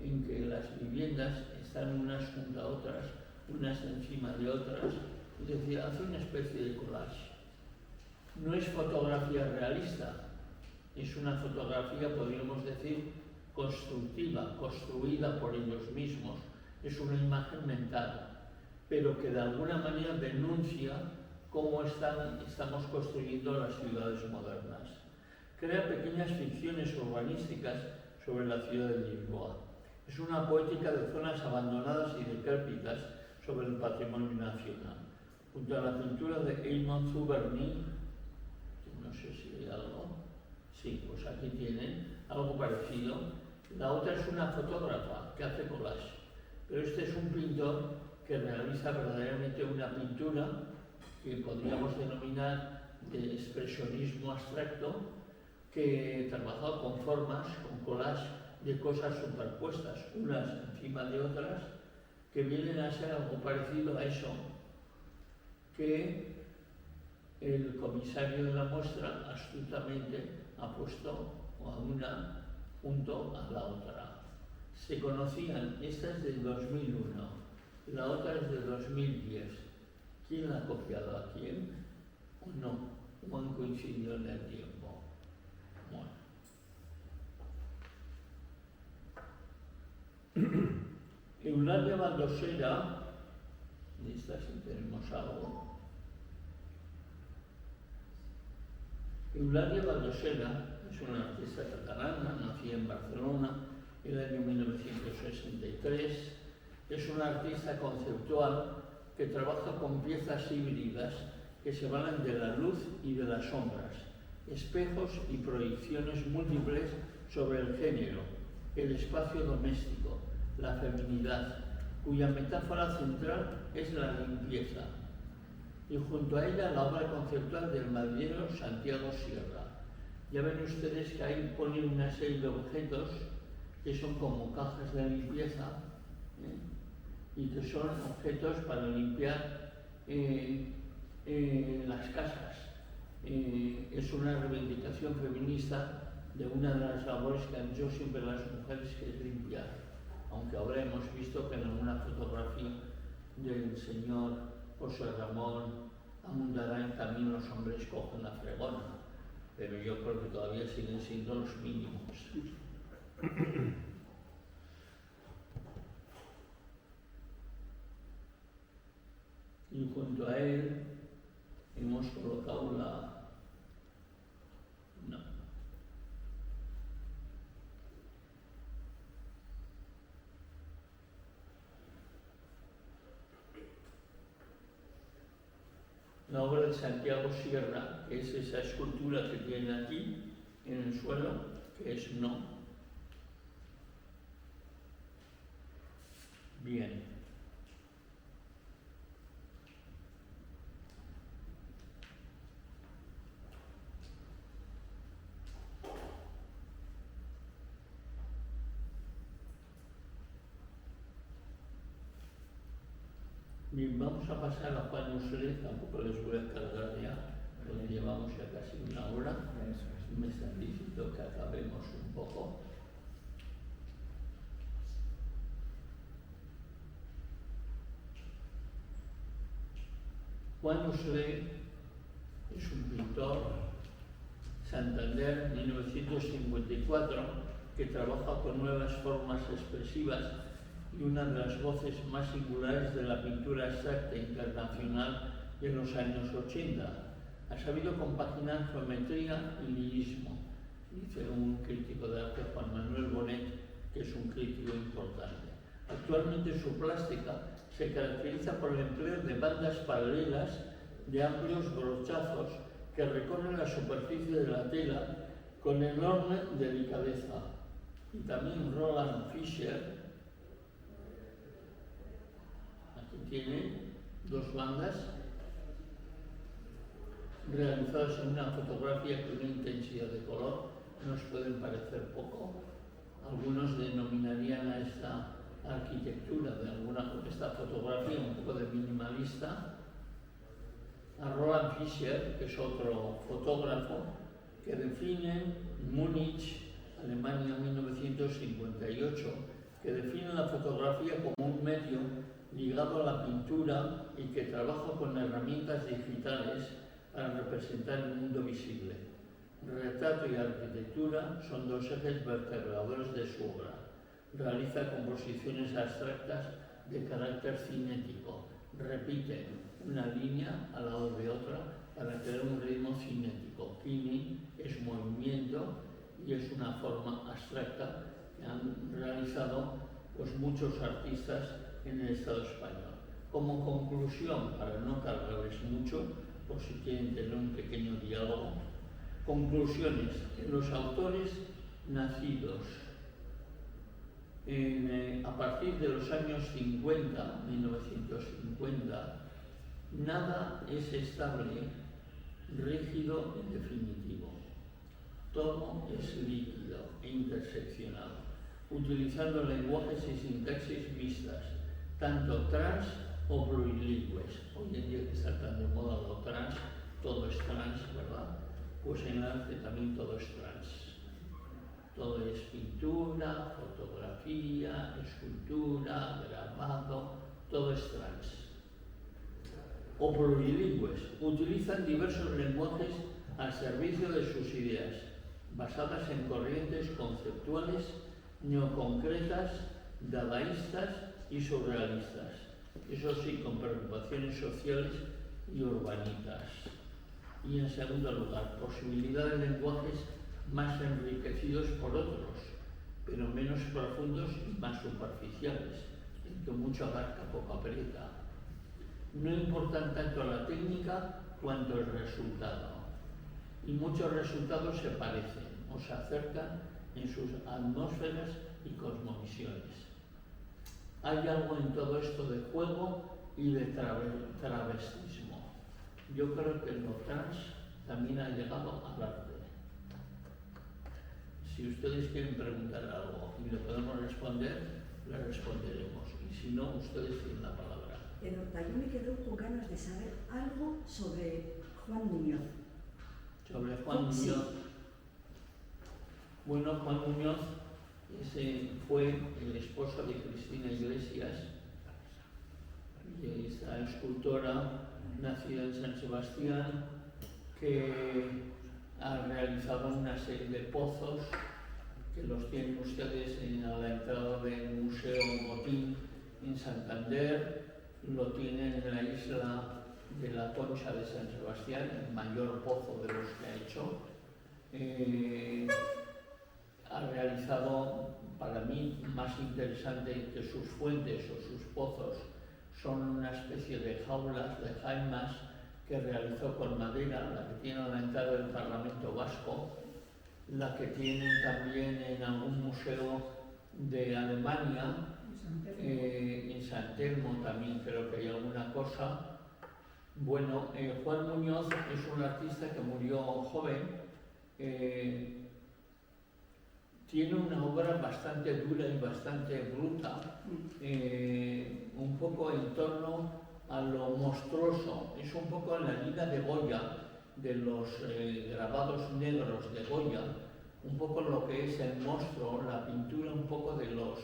en que las viviendas están unas junto a otras, unas encima de otras, es decir, hace una especie de collage. No es fotografía realista, es una fotografía, podríamos decir, constructiva, construida por ellos mismos, es una imagen mental, pero que de alguna manera denuncia cómo estamos construyendo las ciudades modernas. Crea pequeñas ficciones urbanísticas sobre la ciudad de Lisboa. Es una poética de zonas abandonadas y decrépitas sobre el patrimonio nacional. Junto a la pintura de Eamon Zuberny, no sé si hay algo, sí, pues aquí tienen algo parecido. La otra es una fotógrafa que hace collage, pero este es un pintor que realiza verdaderamente una pintura que podríamos denominar de expresionismo abstracto, que trabaja con formas, con collage de cosas superpuestas, unas encima de otras, que vienen a ser algo parecido a eso que el comisario de la muestra astutamente ha puesto a una junto a la otra. Se conocían, esta es del 2001, la otra es del 2010. ¿Quién la ha copiado a quién? ¿O no? ¿O han coincidido en el tiempo? Bueno. Eulalia Baldosera, de esta sí tenemos algo. Eulalia Baldosera es una artista catalana, nacida en Barcelona en el año 1963. Es una artista conceptual que trabaja con piezas híbridas que se valen de la luz y de las sombras, espejos y proyecciones múltiples sobre el género, el espacio doméstico, la feminidad, cuya metáfora central es la limpieza. y junto a ella la obra conceptual del madrileño Santiago Sierra. Ya ven ustedes que ahí ponen una serie de objetos que son como cajas de limpieza, y que son objetos para limpiar las casas. Es una reivindicación feminista de una de las labores que han hecho siempre las mujeres, que es limpiar, aunque ahora hemos visto que en alguna fotografía del señor José Ramón Amundarán también los hombres cogen la fregona, pero yo creo que todavía siguen siendo los mínimos. Y junto a él hemos colocado la obra de Santiago Sierra, que es esa escultura que tienen aquí en el suelo, que es No. Bien. Bien, vamos a pasar a Juan Uslet, tampoco les voy a cargar ya, porque llevamos ya casi una hora. Me están diciendo que acabemos un poco. Juan Uslet es un pintor, Santander, 1954, que trabaja con nuevas formas expresivas y una de las voces más singulares de la pintura abstracta internacional de los años 80. Ha sabido compaginar geometría y lirismo, dice un crítico de arte, Juan Manuel Bonet, que es un crítico importante. Actualmente su plástica se caracteriza por el empleo de bandas paralelas de amplios brochazos que recorren la superficie de la tela con enorme delicadeza. Y también Roland Fischer, aquí tiene dos bandas realizadas en una fotografía con una intensidad de color, nos pueden parecer poco. Algunos denominarían a esta arquitectura de esta fotografía un poco de minimalista. A Roland Fischer, que es otro fotógrafo, que define Múnich, Alemania, 1958, que define la fotografía como un medio ligado a la pintura y que trabaja con herramientas digitales para representar el mundo visible. Retrato y arquitectura son dos ejes vertebradores de su obra. Realiza composiciones abstractas de carácter cinético. Repite una línea al lado de otra para crear un ritmo cinético. Cine es movimiento y es una forma abstracta que han realizado pues, muchos artistas en el Estado español. Como conclusión, para no cargarles mucho, por si quieren tener un pequeño diálogo, conclusiones. Los autores nacidos a partir de los años 50, 1950, nada es estable, rígido y definitivo. Todo es líquido e interseccionado, utilizando lenguajes y sintaxis mixtas, tanto trans o plurilingües. Hoy en día que está tan de moda lo trans, todo es trans, ¿verdad? Pues en el arte también todo es trans. Todo es pintura, fotografía, escultura, grabado, todo es trans. O plurilingües, utilizan diversos lenguajes al servicio de sus ideas, basadas en corrientes conceptuales, neoconcretas, dadaístas y surrealistas. Eso sí, con preocupaciones sociales y urbanitas. Y en segundo lugar, posibilidad de lenguajes más enriquecidos por otros, pero menos profundos y más superficiales, en que mucho abarca, poco aprieta. No importan tanto la técnica cuanto el resultado, y muchos resultados se parecen o se acercan en sus atmósferas y cosmovisiones. Hay algo en todo esto de juego y de travestismo. yo creo que lo trans también ha llegado al arte. Si ustedes quieren preguntar algo y le podemos responder, le responderemos. Y si no, ustedes tienen la palabra. Horta, yo me quedo con ganas de saber algo sobre Juan Muñoz. Sobre Juan Sí. Muñoz. Bueno, Juan Muñoz fue el esposo de Cristina Iglesias, y esta escultora nacida en San Sebastián, que ha realizado una serie de pozos que los tienen ustedes a la entrada del Museo Botín en Santander, lo tienen en la isla de la Concha de San Sebastián, el mayor pozo de los que ha hecho. Ha realizado, para mí, más interesante que sus fuentes o sus pozos, son una especie de jaulas, de jaimas, que realizó con madera, la que tiene a la entrada del Parlamento Vasco, la que tienen también en algún museo de Alemania, en San Telmo también creo que hay alguna cosa. Bueno, Juan Muñoz es un artista que murió joven, tiene una obra bastante dura y bastante bruta, un poco en torno a lo monstruoso, es un poco en la línea de Goya, de los grabados negros de Goya, un poco lo que es el monstruo, la pintura un poco de los,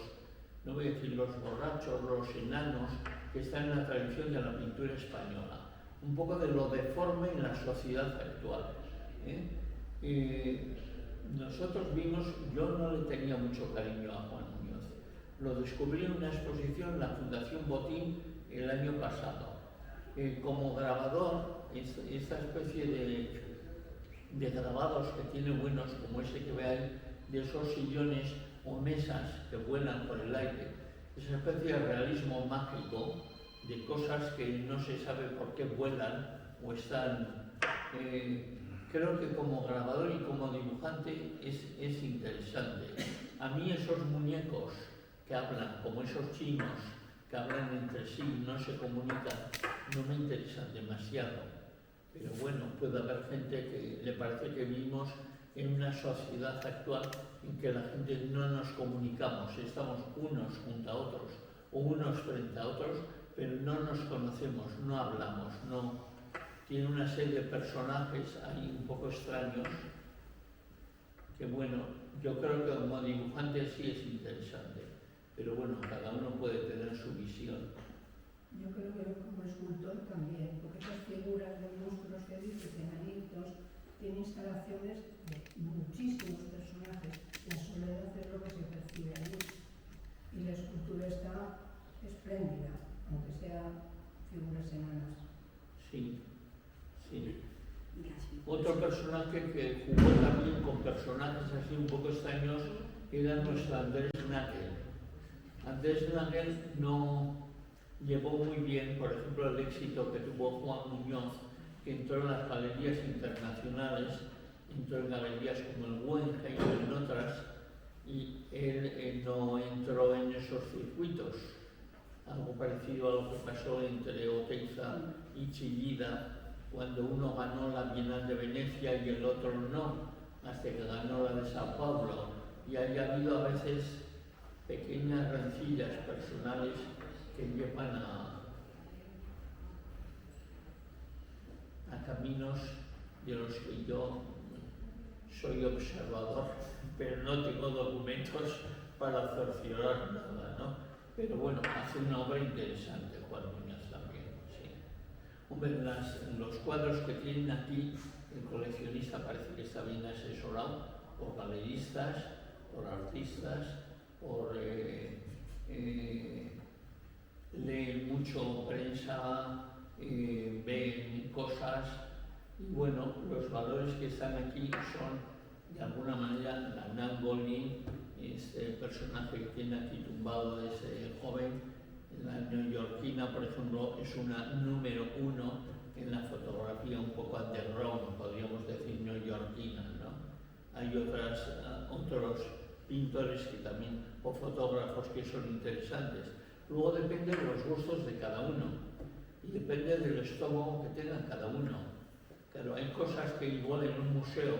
no voy a decir los borrachos, los enanos, que están en la tradición de la pintura española, un poco de lo deforme en la sociedad actual. Nosotros vimos, yo no le tenía mucho cariño a Juan Muñoz, lo descubrí en una exposición en la Fundación Botín el año pasado. Como grabador, esta especie de grabados que tiene buenos, como ese que ve ahí, de esos sillones o mesas que vuelan por el aire, esa especie de realismo mágico, de cosas que no se sabe por qué vuelan o están... creo que como grabador y como dibujante es interesante. A mí esos muñecos que hablan, como esos chinos, que hablan entre sí y no se comunican, no me interesan demasiado. Pero bueno, puede haber gente que le parece que vivimos en una sociedad actual en que la gente no nos comunicamos, estamos unos junto a otros o unos frente a otros, pero no nos conocemos, no hablamos, no. Tiene una serie de personajes ahí un poco extraños que bueno, yo creo que como dibujante sí es interesante, pero bueno, cada uno puede tener su visión. Yo creo que como escultor también, porque esas figuras de monstruos que dices, enanitos, tiene instalaciones de muchísimos personajes. La soledad es lo que se percibe allí. Y la escultura está espléndida, aunque sean figuras enanas. Sí, sí. Gracias. Otro personaje que jugó también con personajes así un poco extraños era nuestro Andrés Nagel. Andrés Nagel no llevó muy bien, por ejemplo, el éxito que tuvo Juan Muñoz, que entró en las galerías internacionales, entró en galerías como el Guggenheim y en otras, y él no entró en esos circuitos. Algo parecido a lo que pasó entre Oteiza y Chillida, cuando uno ganó la Bienal de Venecia y el otro no, hasta que ganó la de Sao Paulo. Y haya habido a veces pequeñas rencillas personales que llevan a caminos de los que yo soy observador, pero no tengo documentos para cerciorar nada, ¿no? Pero bueno, hace una obra interesante Juan Muñoz también, sí. Hombre, los cuadros que tienen aquí, el coleccionista parece que está bien asesorado por galeristas, por artistas, por... leen mucho prensa, ven cosas y bueno, los valores que están aquí son de alguna manera la Nan Goldin, este personaje que tiene aquí tumbado de ese joven, la neoyorquina por ejemplo es una número 1 en la fotografía un poco underground, podríamos decir neoyorquina, ¿no? Hay otros pintores que también, o fotógrafos que son interesantes. Luego depende de los gustos de cada uno. Y depende del estómago que tenga cada uno. Claro, hay cosas que igual en un museo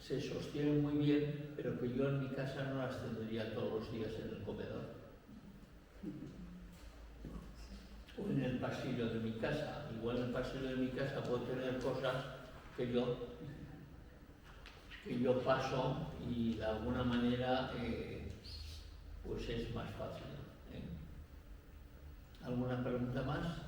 se sostienen muy bien, pero que yo en mi casa no las tendría todos los días en el comedor. O en el pasillo de mi casa. Igual en el pasillo de mi casa puedo tener cosas que yo paso y de alguna manera pues es más fácil. ¿Alguna pregunta más?